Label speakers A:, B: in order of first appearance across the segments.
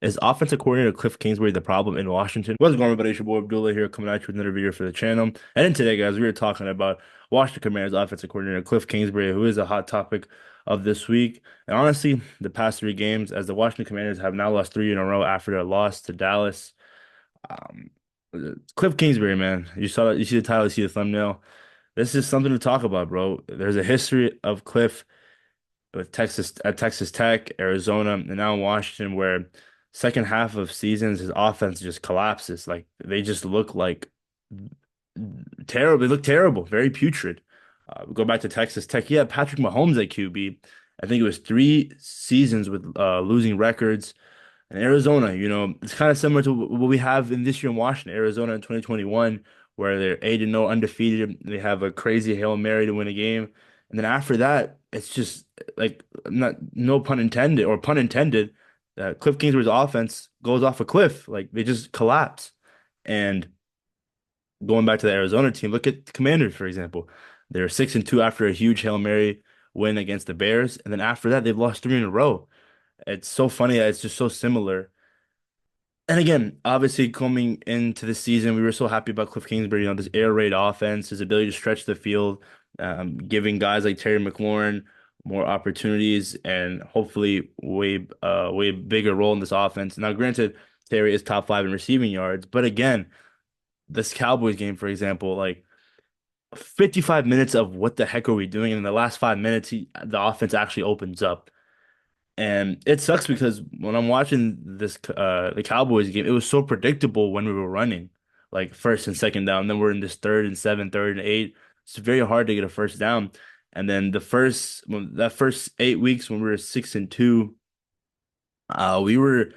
A: Is offensive coordinator Kliff Kingsbury the problem in Washington? What's going on, everybody? It's your boy Abdullah here coming at you with another video for the channel. And in today, guys, we were talking about Washington Commanders offensive coordinator Kliff Kingsbury, who is a hot topic of this week. And honestly, the past three games, as the Washington Commanders have now lost three in a row after their loss to Dallas. Um, Kliff Kingsbury, man, you saw that, you see the title, you see the thumbnail. This is something to talk about, bro. There's a history of Kliff with Texas at Texas Tech, Arizona, and now in Washington, where second half of seasons his offense just collapses. Like they just look like terrible. They look terrible, very putrid. Go back to Texas Tech. Yeah, Patrick Mahomes at QB. I think it was three seasons with losing records. And Arizona, it's kind of similar to what we have in this year in Washington, Arizona in 2021, where they're 8-0 undefeated. They have a crazy Hail Mary to win a game. And then after that, it's just like not no pun intended or pun intended, Kliff Kingsbury's offense goes off a cliff. Like they just collapse. And going back to the Arizona team, look at the Commanders, for example. They're 6-2 after a huge Hail Mary win against the Bears. And then after that, they've lost three in a row. It's so funny that it's just so similar. And again, obviously coming into the season, we were so happy about Kliff Kingsbury, this air raid offense, his ability to stretch the field, giving guys like Terry McLaurin more opportunities and hopefully way bigger role in this offense. Now, granted, Terry is top five in receiving yards, but again, this Cowboys game, for example, like 55 minutes of what the heck are we doing? And in the last 5 minutes, the offense actually opens up. And it sucks because when I'm watching the Cowboys game, it was so predictable when we were running, like first and second down. Then we're in this third and seven, third and eight. It's very hard to get a first down. And then that first 8 weeks when we were 6-2, we were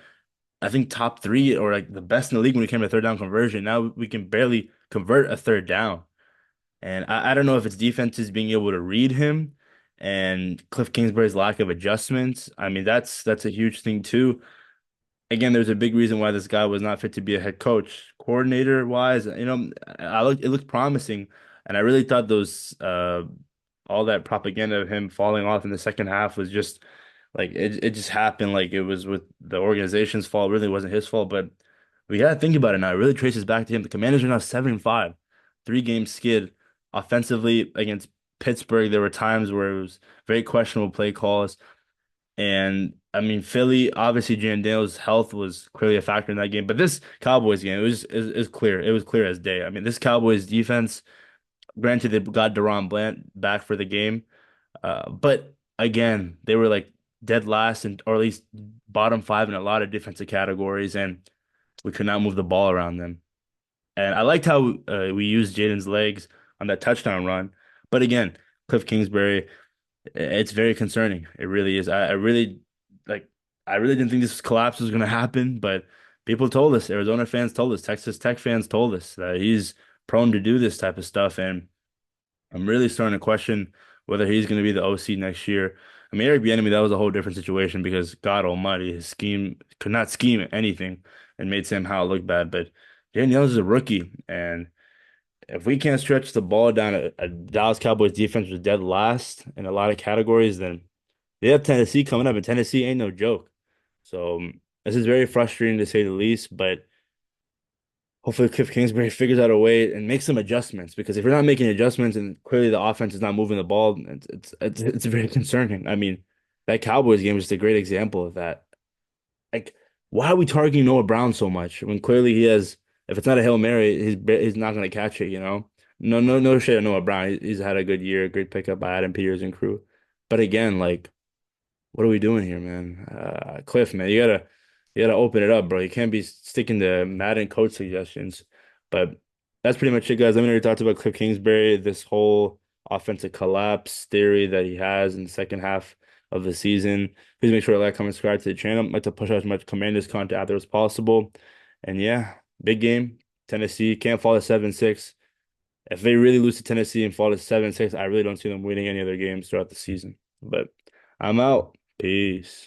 A: I think top three or like the best in the league when it came to third down conversion. Now we can barely convert a third down. And I don't know if it's defenses being able to read him and Kliff Kingsbury's lack of adjustments. I mean, that's a huge thing too. Again, there's a big reason why this guy was not fit to be a head coach. Coordinator wise, it looked promising, and I really thought those all that propaganda of him falling off in the second half was just like it just happened like it was with the organization's fault. It really wasn't his fault, but we gotta think about it now. It really traces back to him. The Commanders are now 7-5, three-game skid offensively against Pittsburgh. There were times where it was very questionable play calls. And I mean, Philly, obviously, Jan Daniels' health was clearly a factor in that game. But this Cowboys game, it was clear. It was clear as day. I mean, this Cowboys defense, granted, they got Deron Bland back for the game. But again, they were like dead last and or at least bottom five in a lot of defensive categories, and we could not move the ball around them. And I liked how we used Jaden's legs on that touchdown run. But again, Kliff Kingsbury, it's very concerning. It really is. I really like. I really didn't think this collapse was going to happen, but people told us, Arizona fans told us, Texas Tech fans told us that he's prone to do this type of stuff, and I'm really starting to question whether he's going to be the OC next year. I mean, Eric Bieniemy, that was a whole different situation because God Almighty, his scheme could not scheme anything and made Sam Howell look bad. But Daniels is a rookie, and if we can't stretch the ball down a Dallas Cowboys defense was dead last in a lot of categories, then they have Tennessee coming up, and Tennessee ain't no joke. So this is very frustrating to say the least, but hopefully Kliff Kingsbury figures out a way and makes some adjustments because if you're not making adjustments and clearly the offense is not moving the ball, it's very concerning. I mean, that Cowboys game is just a great example of that. Like, why are we targeting Noah Brown so much when clearly he has, if it's not a Hail Mary, he's not going to catch it, you know? No shade on Noah Brown. He's had a good year, great pickup by Adam Peters and crew. But again, like, what are we doing here, man? Kliff, man, you gotta open it up, bro. You can't be sticking to Madden coach suggestions. But that's pretty much it, guys. Let me know your thoughts about Kliff Kingsbury, this whole offensive collapse theory that he has in the second half of the season. Please make sure to like, comment, subscribe to the channel. I'd like to push out as much Commanders content out there as possible. And yeah, big game. Tennessee can't fall to 7-6. If they really lose to Tennessee and fall to 7-6, I really don't see them winning any other games throughout the season. But I'm out. Peace.